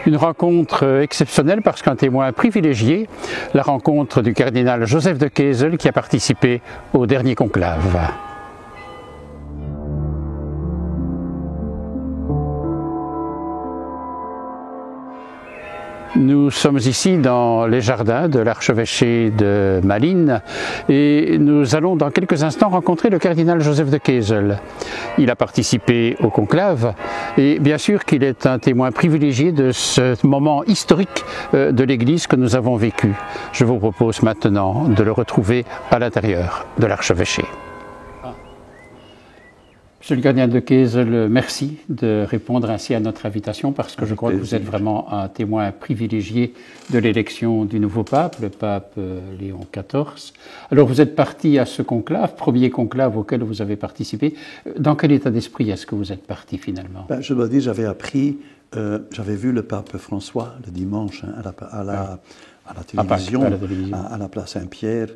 Une rencontre exceptionnelle parce qu'un témoin privilégié, la rencontre du cardinal Joseph de Kessel qui a participé au dernier conclave. Nous sommes ici dans les jardins de l'archevêché de Malines et nous allons dans quelques instants rencontrer le cardinal Joseph de Kessel. Il a participé au conclave et bien sûr qu'il est un témoin privilégié de ce moment historique de l'Église que nous avons vécu. Je vous propose maintenant de le retrouver à l'intérieur de l'archevêché. Monsieur le cardinal de Kessel, merci de répondre ainsi à notre invitation parce que je crois que vous êtes vraiment un témoin privilégié de l'élection du nouveau pape, le pape Léon XIV. Alors vous êtes parti à ce conclave, premier conclave auquel vous avez participé. Dans quel état d'esprit est-ce que vous êtes parti finalement? Je dois dire, j'avais vu le pape François le dimanche à la télévision, à la place Saint-Pierre.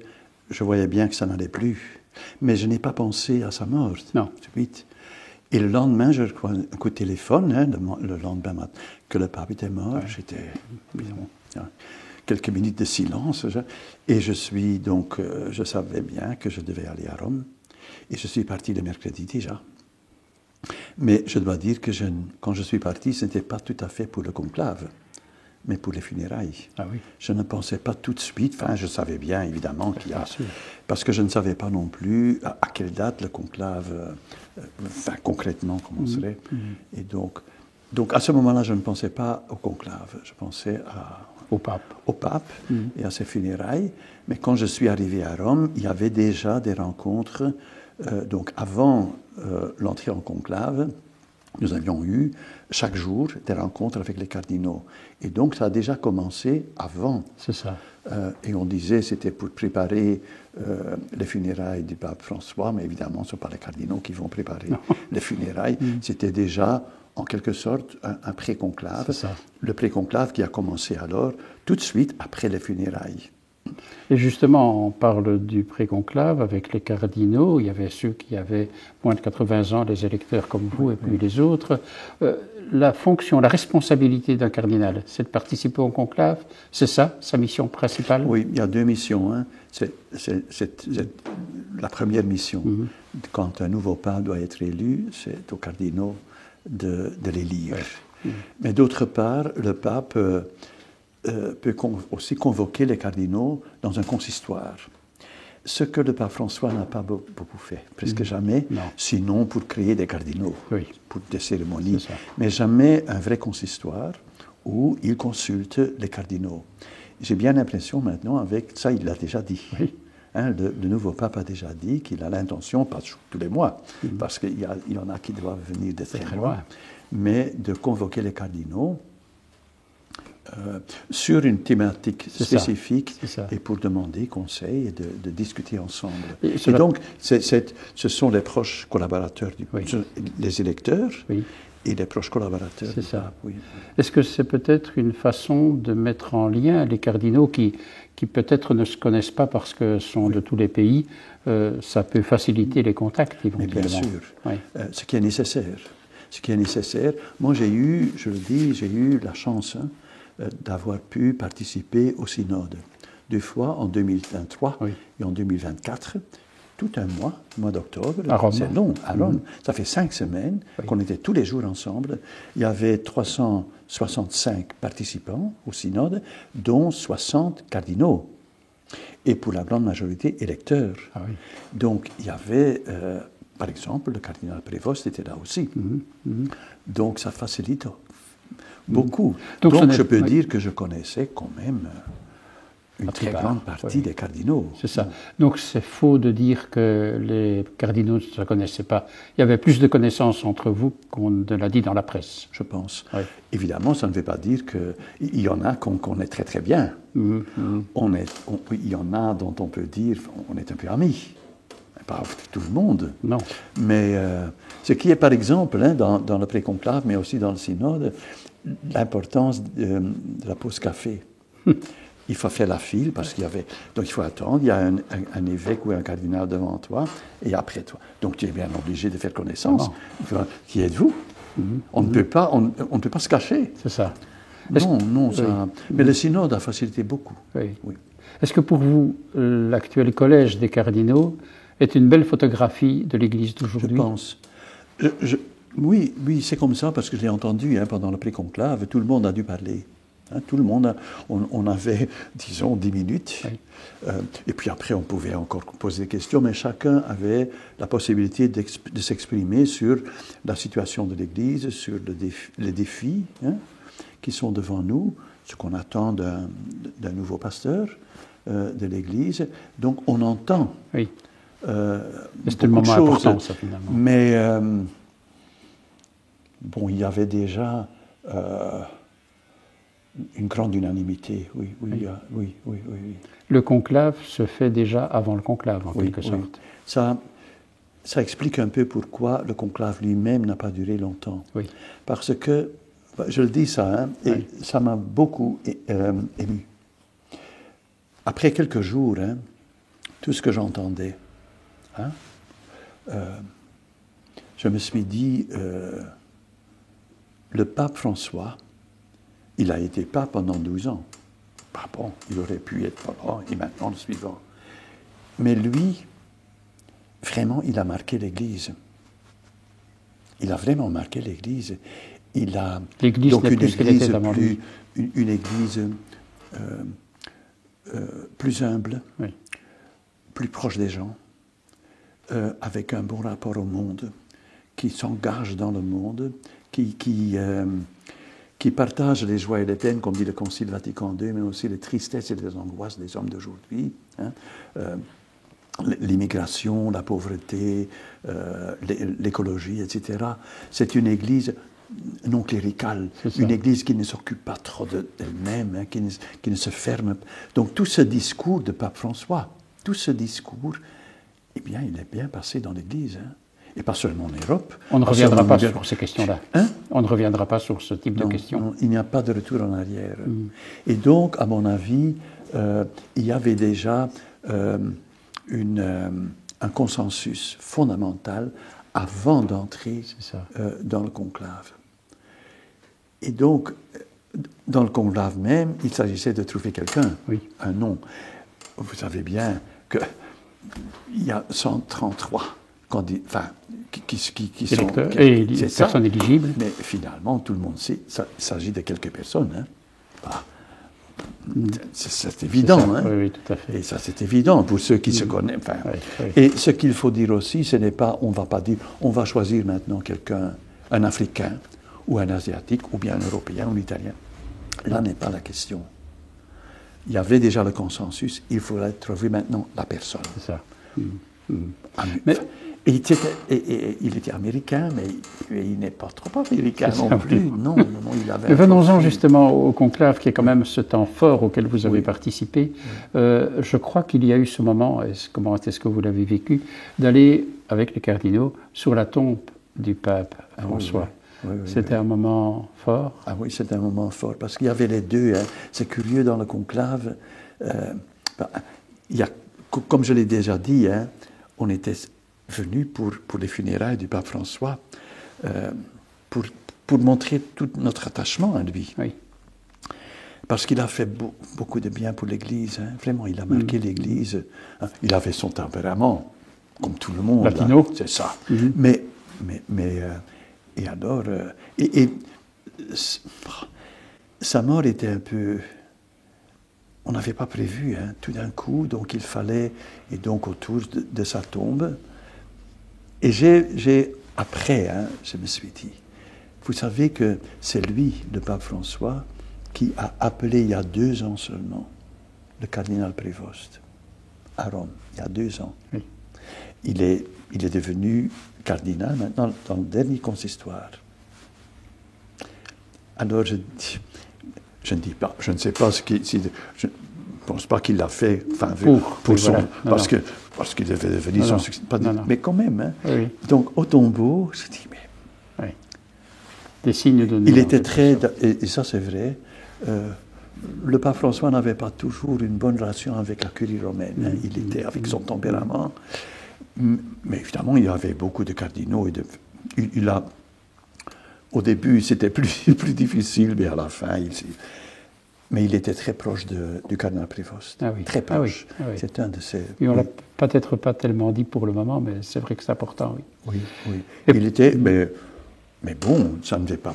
Je voyais bien que ça n'allait plus. Mais je n'ai pas pensé à sa mort. Non. Et le lendemain, je reçois un coup de téléphone, le lendemain matin, que le pape était mort. Ouais. J'étais, quelques minutes de silence. Et je savais bien que je devais aller à Rome. Et je suis parti le mercredi déjà. Mais je dois dire que quand je suis parti, ce n'était pas tout à fait pour le conclave, mais pour les funérailles. Ah oui. Je ne pensais pas tout de suite, je savais bien évidemment qu'il y a... Parce que je ne savais pas non plus à quelle date le conclave, concrètement commencerait. Et donc à ce moment-là, je ne pensais pas au conclave, je pensais au pape et à ses funérailles. Mais quand je suis arrivé à Rome, il y avait déjà des rencontres. Donc avant l'entrée en conclave, nous avions eu chaque jour des rencontres avec les cardinaux. Et donc, ça a déjà commencé avant. C'est ça. Et on disait c'était pour préparer les funérailles du pape François, mais évidemment, ce ne sont pas les cardinaux qui vont préparer les funérailles. C'était déjà, en quelque sorte, un pré-conclave. C'est ça. Le pré-conclave qui a commencé alors, tout de suite après les funérailles. Et justement, on parle du pré-conclave avec les cardinaux. Il y avait ceux qui avaient moins de 80 ans, les électeurs comme vous, et puis les autres. La fonction, la responsabilité d'un cardinal, c'est de participer au conclave. C'est ça, sa mission principale? Oui, il y a deux missions. C'est la première mission. Quand un nouveau pape doit être élu, c'est aux cardinaux de l'élire. Mais d'autre part, le pape... peut aussi convoquer les cardinaux dans un consistoire. Ce que le pape François n'a pas beaucoup fait, presque jamais, sinon pour créer des cardinaux, pour des cérémonies, mais jamais un vrai consistoire où il consulte les cardinaux. J'ai bien l'impression maintenant, avec ça, il l'a déjà dit. Le nouveau pape a déjà dit qu'il a l'intention, pas tous les mois, parce qu'il y en a qui doivent venir de très loin, mais de convoquer les cardinaux sur une thématique spécifique et pour demander conseil et de discuter ensemble. Et donc, ce sont les proches collaborateurs, les électeurs et les proches collaborateurs. C'est ça. Est-ce que c'est peut-être une façon de mettre en lien les cardinaux qui peut-être ne se connaissent pas parce que sont de tous les pays? Ça peut faciliter les contacts éventuellement. Mais bien sûr. Ce qui est nécessaire. Moi, j'ai eu la chance d'avoir pu participer au synode 2 fois, en 2023 et en 2024, tout un mois d'octobre. À Rome. C'est long, à Rome. Ça fait 5 semaines qu'on était tous les jours ensemble. Il y avait 365 participants au synode, dont 60 cardinaux. Et pour la grande majorité, électeurs. Donc, il y avait... par exemple, le cardinal Prévost était là aussi. Donc, ça facilite beaucoup. Donc je peux dire que je connaissais quand même une très grande partie des cardinaux. C'est ça. Donc c'est faux de dire que les cardinaux ne se connaissaient pas. Il y avait plus de connaissances entre vous qu'on ne l'a dit dans la presse. Je pense. Évidemment, ça ne veut pas dire qu'il y en a qu'on connaît très très bien. Il y en a dont on peut dire on est un peu amis. Pas tout le monde. Non. Mais ce qui est par exemple dans le pré-conclave, mais aussi dans le synode, l'importance de la pause café. Il faut faire la file parce qu'il y avait... Donc il faut attendre, il y a un évêque ou un cardinal devant toi et après toi. Donc tu es bien obligé de faire connaissance. Qui êtes-vous? On ne peut pas se cacher. C'est ça. Non, ça... Mais le synode a facilité beaucoup. Oui. Oui. Est-ce que pour vous, l'actuel collège des cardinaux est une belle photographie de l'Église d'aujourd'hui? Je pense. Oui, c'est comme ça, parce que je l'ai entendu pendant le pré-conclave, tout le monde a dû parler. Tout le monde, on avait, disons, 10 minutes. Oui. Et puis après, on pouvait encore poser des questions, mais chacun avait la possibilité de s'exprimer sur la situation de l'Église, sur les défis qui sont devant nous, ce qu'on attend d'un nouveau pasteur de l'Église. Donc on entend oui. C'était le moment important, ça, finalement. Mais bon, il y avait déjà une grande unanimité, oui. Le conclave se fait déjà avant le conclave, en quelque sorte. Ça explique un peu pourquoi le conclave lui-même n'a pas duré longtemps. Oui. Parce que, je le dis ça, et ça m'a beaucoup ému. Après quelques jours, tout ce que j'entendais, je me suis dit, le pape François, il a été pape pendant 12 ans. Bon, il aurait pu être papa, et maintenant le suivant. Mais lui, vraiment, il a marqué l'Église. Il a vraiment marqué l'Église. Il a l'Église donc n'est plus ce qu'elle était avant lui. Une Église plus humble, oui. plus proche des gens, avec un bon rapport au monde, qui s'engage dans le monde, qui partage les joies et les peines, comme dit le Concile Vatican II, mais aussi les tristesses et les angoisses des hommes d'aujourd'hui. L'immigration, la pauvreté, l'écologie, etc. C'est une Église non cléricale, une Église qui ne s'occupe pas trop d'elle-même, qui ne se ferme pas. Donc tout ce discours de Pape François, tout ce discours, eh bien, il est bien passé dans l'Église. Et pas seulement en Europe. On ne reviendra pas sur ces questions-là. On ne reviendra pas sur ce type de questions. Non, il n'y a pas de retour en arrière. Et donc, à mon avis, il y avait déjà un consensus fondamental avant d'entrer dans le conclave. Et donc, dans le conclave même, il s'agissait de trouver quelqu'un, un nom. Vous savez bien qu'il y a 133 qui sont et personnes éligibles. Mais finalement, tout le monde sait, il s'agit de quelques personnes. C'est évident. Oui, tout à fait. Et ça, c'est évident pour ceux qui se connaissent. Et ce qu'il faut dire aussi, ce n'est pas, on ne va pas dire, on va choisir maintenant quelqu'un, un Africain, ou un Asiatique, ou bien un Européen, ou un Italien. Là n'est pas la question. Il y avait déjà le consensus, il faudrait trouver maintenant la personne. C'est ça. Mais il était américain, mais il n'est pas trop américain non plus. Non, il avait. Mais venons-en justement au conclave, qui est quand même ce temps fort auquel vous avez participé. Je crois qu'il y a eu ce moment, comment est-ce que vous l'avez vécu, d'aller avec les cardinaux sur la tombe du pape François. C'était un moment fort. Ah oui, c'était un moment fort, parce qu'il y avait les deux. C'est curieux dans le conclave. Comme je l'ai déjà dit, on était venus pour les funérailles du pape François, pour montrer tout notre attachement à lui. Oui. Parce qu'il a fait beaucoup de bien pour l'Église. Vraiment, il a marqué l'Église. Il avait son tempérament, comme tout le monde. Latino. C'est ça. Et alors, sa mort était un peu... On n'avait pas prévu, tout d'un coup, donc il fallait, et donc autour de sa tombe. Et après, je me suis dit, vous savez que c'est lui, le pape François, qui a appelé il y a 2 ans seulement le cardinal Prévost à Rome, il y a 2 ans. Oui. Il est devenu cardinal maintenant dans le dernier consistoire. Alors je ne dis pas, je ne sais pas je ne pense pas qu'il l'a fait parce qu'il devait devenir son succès. Mais quand même, Oui. Donc au tombeau, je dis mais des signes de il était très, et ça c'est vrai, le pape François n'avait pas toujours une bonne relation avec la curie romaine. Il était avec son tempérament, mais évidemment il y avait beaucoup de cardinaux il a au début, c'était plus difficile, mais à la fin, mais il était très proche du cardinal Prévost. Ah oui. Très proche. Ah oui. C'est un de ses... Et on ne l'a peut-être pas tellement dit pour le moment, mais c'est vrai que c'est important, oui. Oui, oui. Il était... Mais bon, ça ne fait pas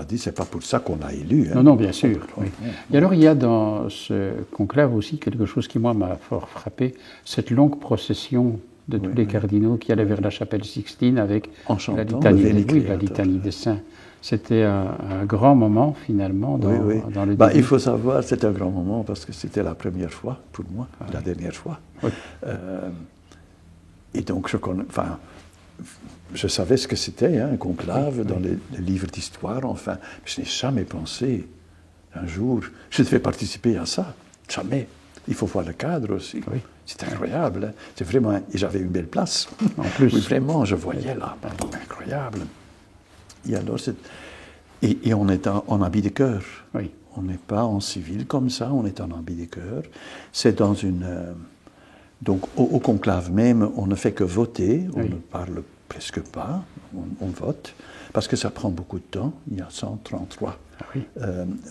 dire, c'est pas pour ça qu'on l'a élu. Hein. Non, non, bien sûr. Oui. Et alors, il y a dans ce conclave aussi quelque chose qui, moi, m'a fort frappé, cette longue procession de tous les cardinaux qui allaient vers la chapelle Sixtine avec la litanie des saints. C'était un grand moment, finalement, dans le début. Il faut savoir, c'était un grand moment parce que c'était la première fois, pour moi, la dernière fois. Oui. Et donc, je savais ce que c'était, un conclave, dans les livres d'histoire, enfin. Je n'ai jamais pensé, un jour, je devais participer à ça. Jamais. Il faut voir le cadre aussi. Oui. C'est incroyable. Hein. C'est vraiment... Et j'avais une belle place. En plus. Oui, vraiment, je voyais là. Incroyable. Et alors, et on est en habit de chœur. Oui. On n'est pas en civil comme ça, on est en habit de chœur. C'est dans une... donc, au conclave même, on ne fait que voter. On ne parle presque pas. On vote. Parce que ça prend beaucoup de temps. Il y a 133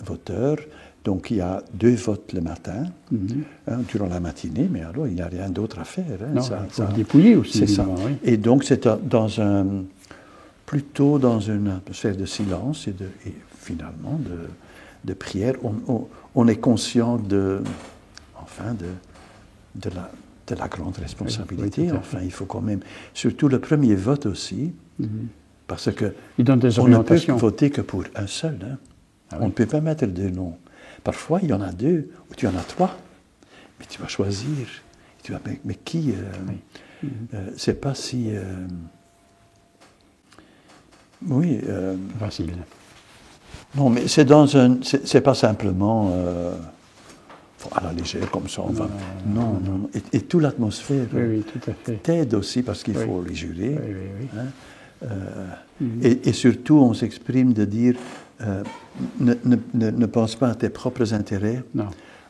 voteurs. Donc, il y a 2 votes le matin, durant la matinée, mais alors, il n'y a rien d'autre à faire. Hein. Non, il faut dépouiller aussi. C'est ça. Oui. Et donc, c'est plutôt dans une atmosphère de silence et finalement de prière. On est conscient de la grande responsabilité. Enfin, il faut quand même... Surtout le premier vote aussi, parce que on ne peut voter que pour un seul. Hein. On ne peut pas mettre 2 noms. Parfois, il y en a 2, ou tu en as 3, mais tu vas choisir. Tu vas, mais qui c'est pas si... facile. Non, mais c'est dans un... C'est pas simplement à la légère, comme ça, on va... Non. Et toute l'atmosphère tout à fait. T'aide aussi, parce qu'il faut les jurer. Hein. Et surtout, on s'exprime de dire... ne pense pas à tes propres intérêts,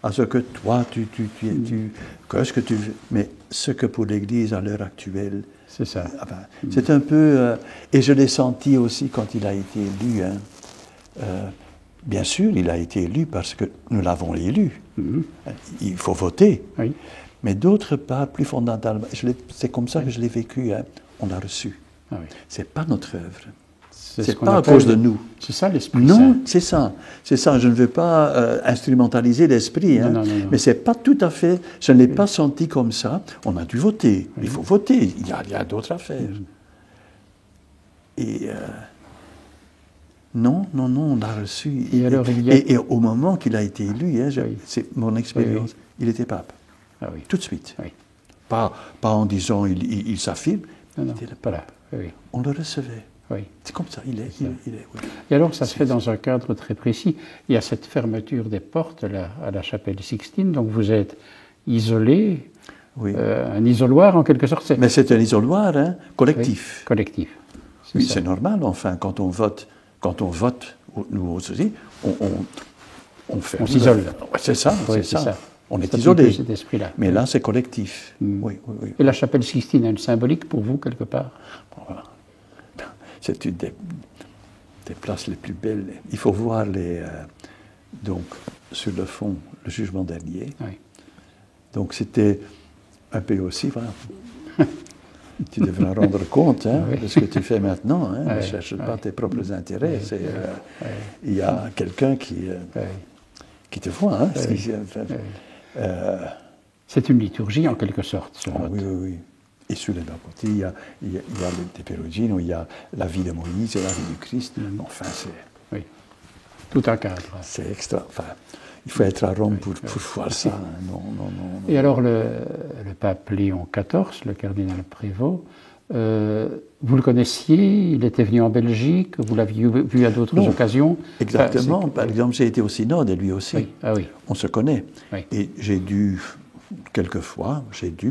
à ce que toi, qu'est-ce que tu veux, mais ce que pour l'Église à l'heure actuelle, c'est ça. C'est un peu, et je l'ai senti aussi quand il a été élu. Hein. Bien sûr, il a été élu parce que nous l'avons élu. Il faut voter. Oui. Mais d'autre part, plus fondamentalement, c'est comme ça que je l'ai vécu. Hein. On l'a reçu. C'est pas notre œuvre. C'est pas à cause de nous. C'est ça l'esprit. Non, c'est ça. C'est ça. Je ne veux pas instrumentaliser l'esprit, hein, mais c'est pas tout à fait. Je ne l'ai pas senti comme ça. On a dû voter. Il faut voter. Il y a d'autres affaires. Et non, on l'a reçu. Et au moment qu'il a été élu, hein, c'est mon expérience. Il était pape. Tout de suite. Pas en disant il s'affirme. Il était pas là. On le recevait. Oui. C'est comme ça, il est. Et alors, ça se fait dans un cadre très précis. Il y a cette fermeture des portes à la chapelle Sixtine, donc vous êtes isolé, un isoloir en quelque sorte. Mais c'est un isoloir, hein, collectif. Oui, collectif. Oui, c'est normal, enfin, quand on vote, nous aussi, on fait. On s'isole. C'est ça, c'est ça. On est isolé. Cet esprit-là. Mais là, c'est collectif. Oui. Et la chapelle Sixtine a une symbolique pour vous, quelque part? Voilà. C'est une des places les plus belles. Il faut voir donc, sur le fond, le jugement dernier. Oui. Donc, c'était un peu aussi, voilà. Tu devras rendre compte de ce que tu fais maintenant. Hein. Ne cherche pas tes propres intérêts. Il y a quelqu'un qui te voit. Hein. C'est une liturgie, en quelque sorte. Oui. Et sur les bas côtés, il y a le Perugino, il y a la vie de Moïse et la vie du Christ. Enfin, c'est... Oui, tout un cadre. C'est extra. Enfin, il faut être à Rome pour voir ça. Non. Et alors, le pape Léon XIV, le cardinal Prévost, vous le connaissiez? Il était venu en Belgique? Vous l'aviez vu à d'autres occasions? Exactement. Enfin, par exemple, j'ai été au synode, et lui aussi. Oui. Ah oui. On se connaît. Oui. Et quelquefois,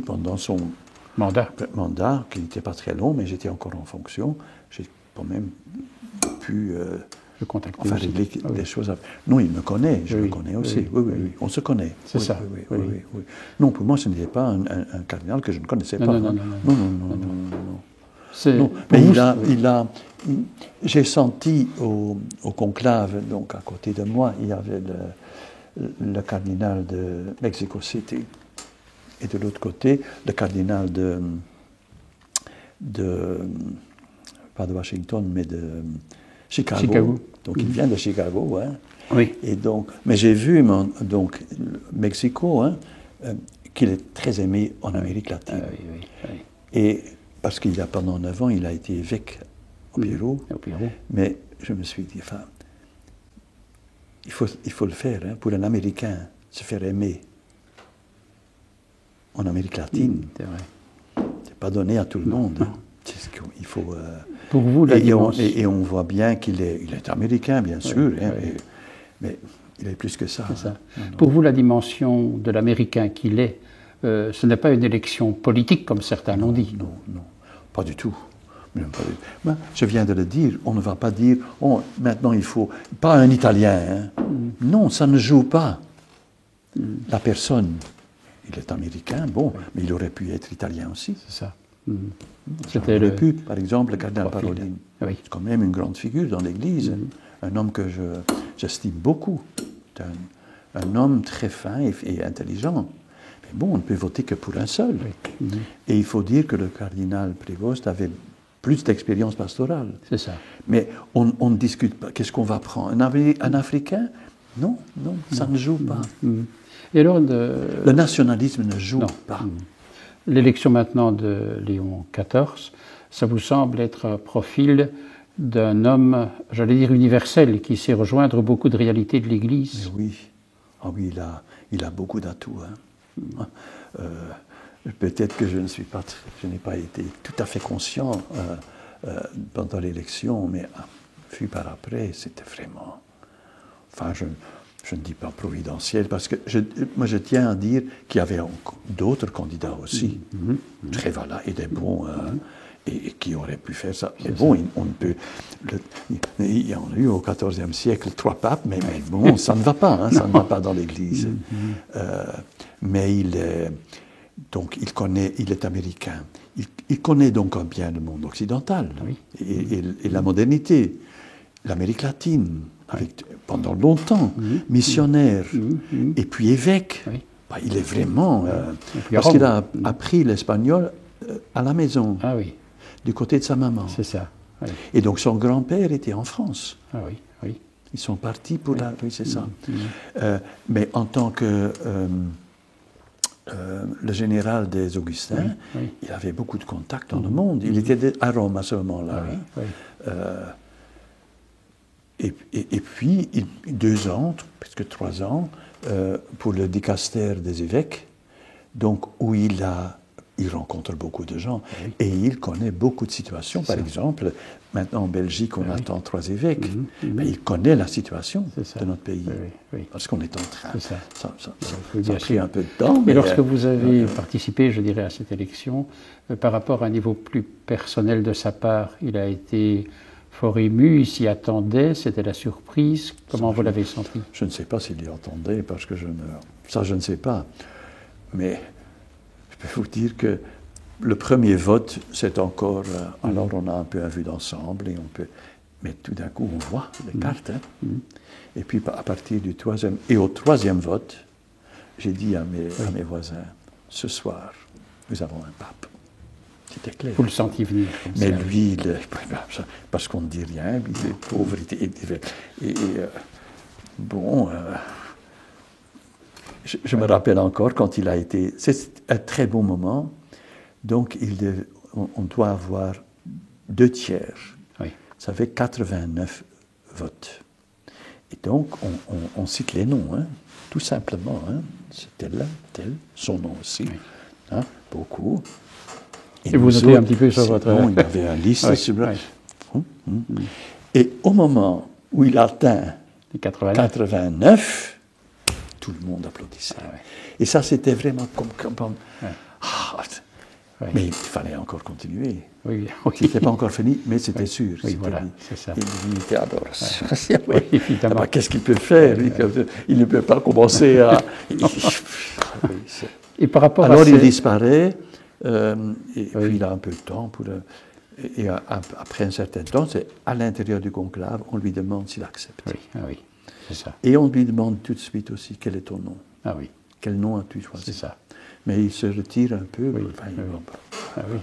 pendant son... mandat, qui n'était pas très long, mais j'étais encore en fonction. J'ai quand même pu régler des choses. Non, il me connaît, je le connais aussi. Oui, on se connaît. C'est ça. Oui. Non, pour moi, ce n'était pas un cardinal que je ne connaissais pas. Non. Non, mais j'ai senti au conclave, donc à côté de moi, il y avait le cardinal de Mexico City, et de l'autre côté, le cardinal pas de Washington, mais de Chicago. Donc il vient de Chicago. Hein. Oui. Et donc, mais j'ai vu, donc, Mexico, hein, qu'il est très aimé en Amérique latine. Oui. Et parce qu'il a, pendant 9 ans, il a été évêque au Pérou. Mais je me suis dit, enfin, il faut le faire, hein, pour un Américain, se faire aimer en Amérique latine. C'est vrai. C'est pas donné à tout le monde. Hein. Il faut. Pour vous, et on voit bien qu'il est américain, bien sûr, hein, mais il est plus que ça. C'est ça. Pour vous, la dimension de l'américain qu'il est, ce n'est pas une élection politique comme certains l'ont dit. Non, pas du tout. Même pas du tout. Ben, je viens de le dire, on ne va pas dire, maintenant il faut, pas un Italien. Hein. Non, ça ne joue pas. La personne, il est américain, mais il aurait pu être italien aussi. C'est ça. C'était pu, par exemple, le cardinal Parolin. Oui. C'est quand même une grande figure dans l'Église, un homme que j'estime beaucoup. C'est un homme très fin et intelligent. Mais bon, on ne peut voter que pour un seul. Oui. Et il faut dire que le cardinal Prévost avait plus d'expérience pastorale. C'est ça. Mais on ne discute pas. Qu'est-ce qu'on va prendre? Un Africain? Non, ça ne joue pas. Et alors le nationalisme ne joue pas. L'élection maintenant de Léon XIV, ça vous semble être un profil d'un homme, j'allais dire universel, qui sait rejoindre beaucoup de réalités de l'Église? Oui. Ah oui, il a beaucoup d'atouts. Hein. Peut-être que je n'ai pas été tout à fait conscient pendant l'élection, mais puis par après, c'était vraiment... Enfin, je ne dis pas providentiel, parce que moi je tiens à dire qu'il y avait d'autres candidats aussi, très valables et des bons, et qui auraient pu faire ça. Mais bon, on ne peut... Il y en a eu au XIVe siècle 3 papes, mais bon, ça ne va pas, hein, ça ne va pas dans l'Église. Mais il est américain. Il connaît donc bien le monde occidental et la modernité, l'Amérique latine. Pendant longtemps, missionnaire, et puis évêque. Bah, il est vraiment... parce qu'il a appris l'espagnol à la maison, du côté de sa maman. C'est ça. Oui. Et donc son grand-père était en France. Ah oui. Ils sont partis pour la... Oui, c'est ça. Mais en tant que... le général des Augustins, il avait beaucoup de contacts dans le monde. Il était à Rome à ce moment-là. Et puis, 2 ans, presque 3 ans, pour le dicaster des évêques, donc où il rencontre beaucoup de gens et il connaît beaucoup de situations. Par exemple, maintenant en Belgique, on attend 3 évêques. Mais il connaît la situation de notre pays. Parce qu'on est en train. Ça a pris un peu de temps. Mais lorsque vous avez participé, je dirais, à cette élection, par rapport à un niveau plus personnel de sa part, il a été fort ému, il s'y attendait, c'était la surprise. Comment vous l'avez senti? Je ne sais pas s'il y attendait, parce que je ne sais pas. Mais je peux vous dire que le premier vote, c'est encore... alors on a un peu un vue d'ensemble, mais tout d'un coup on voit les cartes. Hein. Et puis à partir du 3e... Et au 3e vote, j'ai dit à mes voisins, ce soir, nous avons un pape. C'était clair. Vous le sentiez venir. Mais lui, parce qu'on ne dit rien, il est pauvre. Je me rappelle encore quand il a été... C'est un très bon moment. Donc, on doit avoir 2 tiers. Ça fait 89 votes. Et donc, on cite les noms, hein, tout simplement. Hein. C'est tel, son nom aussi. Hein, beaucoup. Et vous notez un petit peu sur votre... Non, il y avait un liste. Et au moment où il atteint les 89, tout le monde applaudissait. Et ça, c'était vraiment comme mais il fallait encore continuer. C'était pas encore fini, mais c'était sûr. C'est ça. Il était adoré. Qu'est-ce qu'il peut faire? Il ne peut pas commencer à... Et par rapport alors il disparaît, et puis il a un peu de temps pour... Et après un certain temps, c'est à l'intérieur du conclave, on lui demande s'il accepte. Oui, ah oui, c'est ça. Et on lui demande tout de suite aussi quel est ton nom. Ah oui. Quel nom as-tu choisi? C'est ça. Mais il se retire un peu. Oui, Enfin, oui. va pas. Ah oui,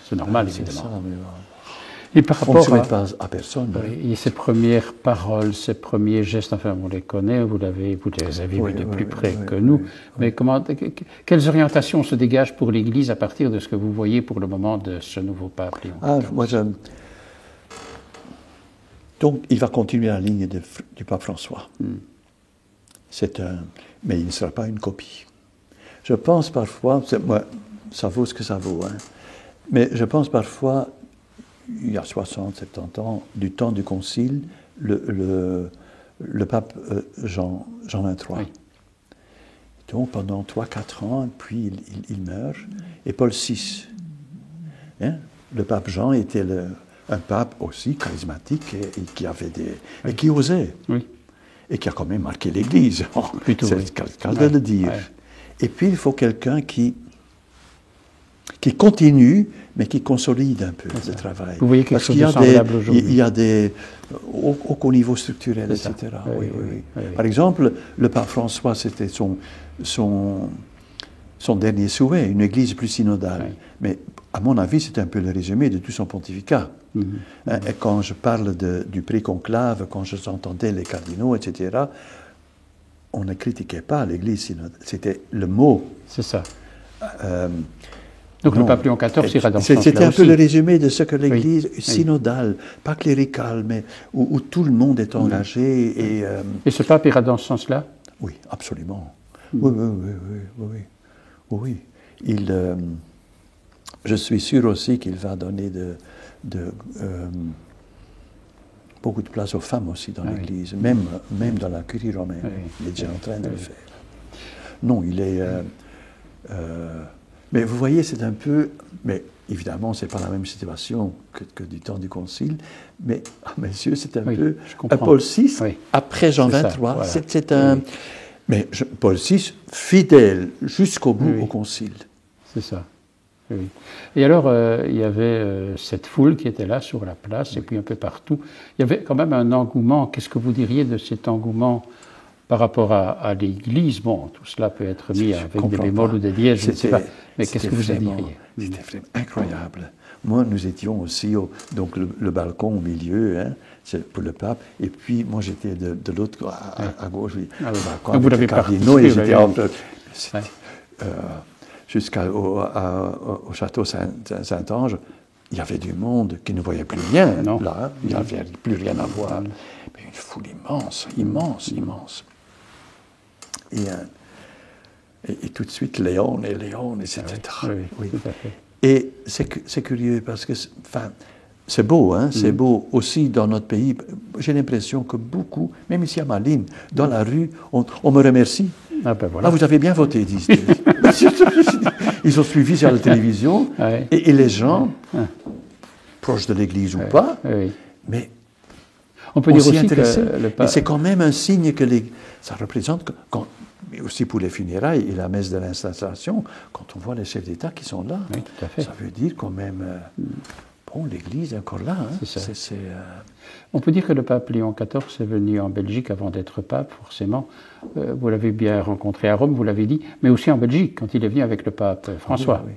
c'est normal, C'est évidemment. ça, mais Et par on ne se rapport met pas à personne. Hein. oui, et ces premières paroles, ces premiers gestes, enfin, on les connaît, vous les avez Oui, vus de oui, plus oui, près oui, que oui, nous. oui. Mais quelles orientations se dégagent pour l'Église à partir de ce que vous voyez pour le moment de ce nouveau pape Léon Ah, donc, il va continuer la ligne du pape François. Mais il ne sera pas une copie. Je pense parfois, moi, ça vaut ce que ça vaut, hein, mais je pense parfois, il y a 60, 70 ans, du temps du concile, le pape Jean XXIII. Oui. Donc pendant 3-4 ans, puis il meurt, et Paul VI. Hein, le pape Jean était un pape aussi charismatique et qui avait et qui osait. Oui. Et qui a quand même marqué l'Église. Plutôt, c'est oui. le cas de le dire. Ouais. Et puis, il faut quelqu'un qui continue, mais qui consolide un peu le travail. Vous voyez quelque Parce chose qu'il y de a semblable aujourd'hui. il y a au niveau structurel, C'est etc. ça. Oui, Oui, oui, oui, oui. oui, oui. Par exemple, le pape François, c'était son dernier souhait, une église plus synodale. Oui. Mais à mon avis, c'est un peu le résumé de tout son pontificat. Hein, et quand je parle du pré-conclave, quand j'entendais les cardinaux, etc., on ne critiquait pas l'église synodale. C'était le mot. C'est ça. Donc le pape Léon XIV ira dans ce sens-là C'était un peu aussi. le résumé de ce que l'église Oui. synodale, pas cléricale, mais où tout le monde est engagé. Et ce pape ira dans ce sens-là? Oui, absolument. Oui, oui, oui, oui, oui, oui. Oui. Je suis sûr aussi qu'il va donner beaucoup de place aux femmes aussi dans l'Église, même dans la curie romaine. Il est déjà en train de le faire. Non, il est... mais vous voyez, c'est un peu... Mais évidemment, ce n'est pas la même situation que du temps du Concile, mais à mes yeux, c'est un peu... Paul VI, après Jean XXIII, voilà. C'est un... Oui. Mais Paul VI, fidèle jusqu'au bout au Concile. C'est ça. Oui. Et alors, il y avait cette foule qui était là sur la place, et puis un peu partout. Il y avait quand même un engouement. Qu'est-ce que vous diriez de cet engouement par rapport à l'Église? Bon, tout cela peut être mis avec des bémols ou des dièses, je ne sais pas. Mais qu'est-ce que vous en diriez? C'était vraiment incroyable. Moi, nous étions aussi, donc le balcon au milieu, hein, pour le pape, et puis moi j'étais de l'autre à gauche, le balcon avec vous l'avez les cardinaux, et j'étais entre... Jusqu'au château Saint-Ange, il y avait du monde qui ne voyait plus rien. Non. Là, il n'y avait plus rien à voir. Mais une foule immense, immense, immense. Et tout de suite, Léon, etc. Oui, tout à fait. Et c'est curieux parce que, enfin, c'est beau, hein, c'est beau aussi dans notre pays. J'ai l'impression que beaucoup, même ici à Malines, dans la rue, on me remercie. Ah, ben voilà. Ah, vous avez bien voté, disent-ils. Ils ont suivi sur la télévision, et les gens, proches de l'Église ou pas, mais on peut dire aussi intéressé. Que le pape... Et c'est quand même un signe que ça représente, mais aussi pour les funérailles et la messe de l'installation, quand on voit les chefs d'État qui sont là, tout à fait. Ça veut dire quand même... Bon, l'Église est encore là. Hein. C'est ça. On peut dire que le pape Léon XIV est venu en Belgique avant d'être pape, forcément. Vous l'avez bien rencontré à Rome, vous l'avez dit, mais aussi en Belgique, quand il est venu avec le pape François. Oui.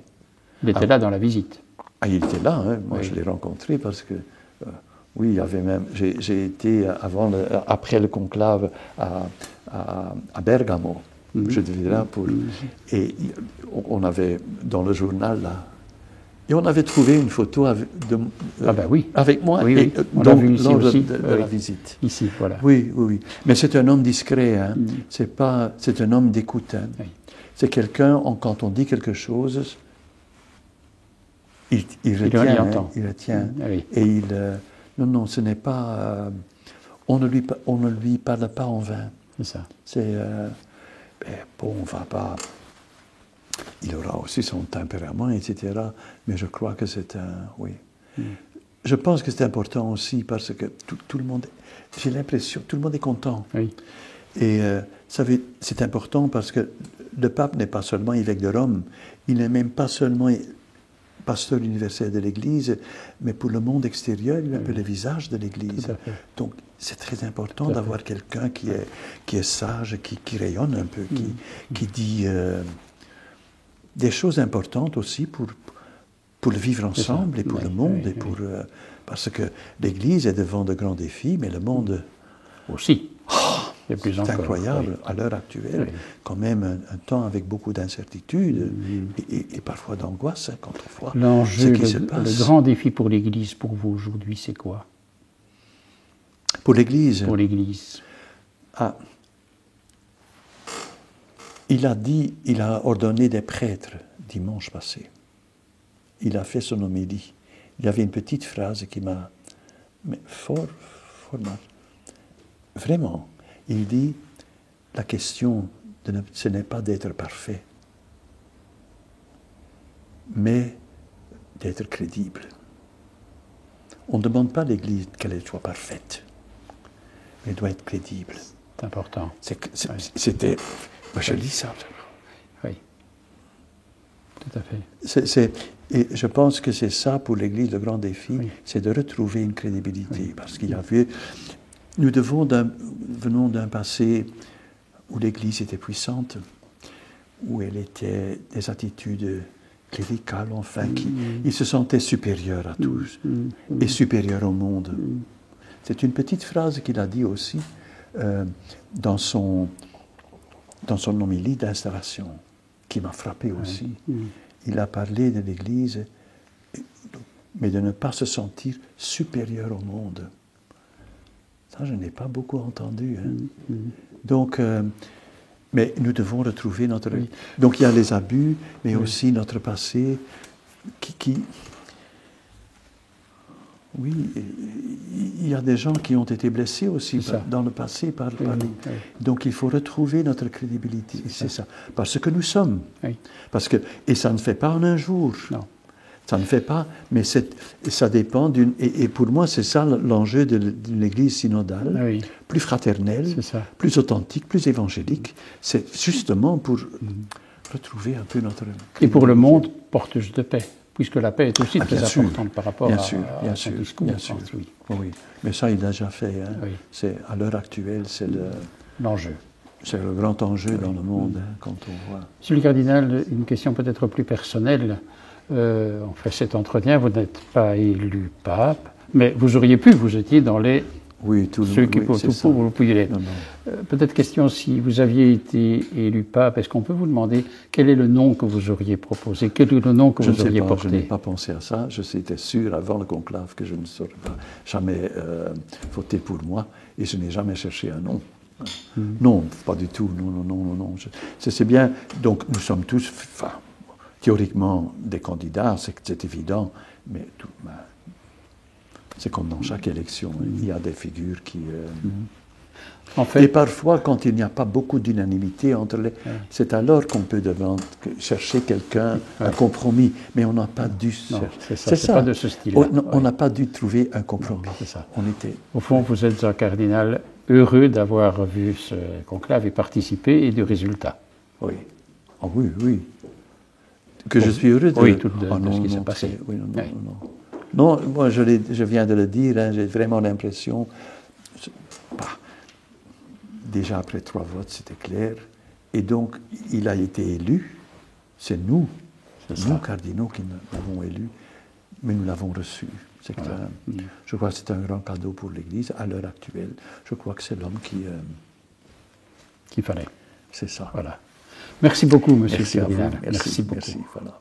Il était là dans la visite. Ah, il était là, hein. Moi je l'ai rencontré parce que... oui, il y avait même... J'ai été, après le conclave, à Bergamo. Je devais là pour... Et on avait, dans le journal, là... Et on avait trouvé une photo avec moi, et donc lors de la visite. Ici, voilà. Oui, oui, oui. Mais c'est un homme discret, hein. C'est un homme d'écoute. Hein. C'est quelqu'un, quand on dit quelque chose, il retient. Et non, ce n'est pas... on ne lui parle pas en vain. C'est ça. Bon, on ne va pas... Il aura aussi son tempérament, etc. Mais je crois que c'est oui. Je pense que c'est important aussi parce que tout le monde, j'ai l'impression, tout le monde est content. Oui. Et c'est important parce que le pape n'est pas seulement évêque de Rome, il n'est même pas seulement pasteur universel de l'Église, mais pour le monde extérieur, il est un peu le visage de l'Église. Donc, c'est très important d'avoir quelqu'un qui est sage, qui rayonne un peu, qui dit des choses importantes aussi pour le vivre ensemble et pour le monde. Et pour, parce que l'Église est devant de grands défis, mais le monde aussi. C'est incroyable à l'heure actuelle, quand même un temps avec beaucoup d'incertitudes et parfois d'angoisse quand on voit l'enjeu, le grand défi pour l'Église, pour vous aujourd'hui, c'est quoi? Pour l'Église? Pour l'Église. Ah. Il a ordonné des prêtres dimanche passé. Il a fait son homélie. Il y avait une petite phrase qui m'a fort marqué. Vraiment. Il dit, la question, ce n'est pas d'être parfait, mais d'être crédible. On ne demande pas à l'Église qu'elle soit parfaite, mais elle doit être crédible. C'est important. C'était... Moi, je lis ça. Oui, tout à fait. Et je pense que c'est ça pour l'Église, le grand défi, c'est de retrouver une crédibilité. Parce qu'il y avait... Nous venons d'un passé où l'Église était puissante, où elle était des attitudes cléricales, enfin, il se sentait supérieur à tous et supérieur au monde. C'est une petite phrase qu'il a dit aussi dans son homélie d'installation, qui m'a frappé aussi. Il a parlé de l'Église, mais de ne pas se sentir supérieur au monde. Ça, je n'ai pas beaucoup entendu. Hein. Donc, mais nous devons retrouver notre... Donc, il y a les abus, mais aussi notre passé qui... Oui, il y a des gens qui ont été blessés aussi dans le passé par nous. Donc, il faut retrouver notre crédibilité. C'est ça. Parce que nous sommes. Et ça ne fait pas en un jour. Non. Ça ne fait pas, mais ça dépend d'une... Et pour moi, c'est ça l'enjeu d'une Église synodale, plus fraternelle, plus authentique, plus évangélique. C'est justement pour retrouver un peu notre... Et pour le monde, porteuse de paix, puisque la paix est aussi très importante par rapport à son discours. Bien sûr, oui. Mais ça, il l'a déjà fait. Hein. C'est, à l'heure actuelle, c'est l'enjeu. C'est le grand enjeu dans le monde, hein, quand on voit... Monsieur le cardinal, une question peut-être plus personnelle. On fait cet entretien, vous n'êtes pas élu pape, mais vous auriez pu, vous étiez dans les... ceux qui vous pouviez l'être. Peut-être question, si vous aviez été élu pape, est-ce qu'on peut vous demander quel est le nom que vous auriez proposé, quel est le nom que vous auriez porté? Je n'ai pas pensé à ça, j'étais sûr avant le conclave que je ne saurais pas jamais voter pour moi, et je n'ai jamais cherché un nom. Non, pas du tout, non. C'est bien, donc nous sommes tous... théoriquement, des candidats, c'est évident, mais c'est comme dans chaque élection, il y a des figures qui... En fait, et parfois, quand il n'y a pas beaucoup d'unanimité entre les... C'est alors qu'on peut chercher quelqu'un, un compromis, mais on n'a pas dû... C'est ça. Pas de ce style-là. On n'a pas dû trouver un compromis. C'est ça. Au fond, vous êtes un cardinal heureux d'avoir vu ce conclave et participé et du résultat. Oui. Ah oui. Que je suis heureux de ce qui s'est passé. Non, moi je viens de le dire, hein, j'ai vraiment l'impression, déjà après 3 votes, c'était clair, et donc il a été élu, c'est nous cardinaux qui l'avons élu, mais nous l'avons reçu. C'est clair. Je crois que c'est un grand cadeau pour l'Église à l'heure actuelle. Je crois que c'est l'homme qu'il fallait. C'est ça. Voilà. Merci beaucoup, monsieur le cardinal. Merci beaucoup. Merci, voilà.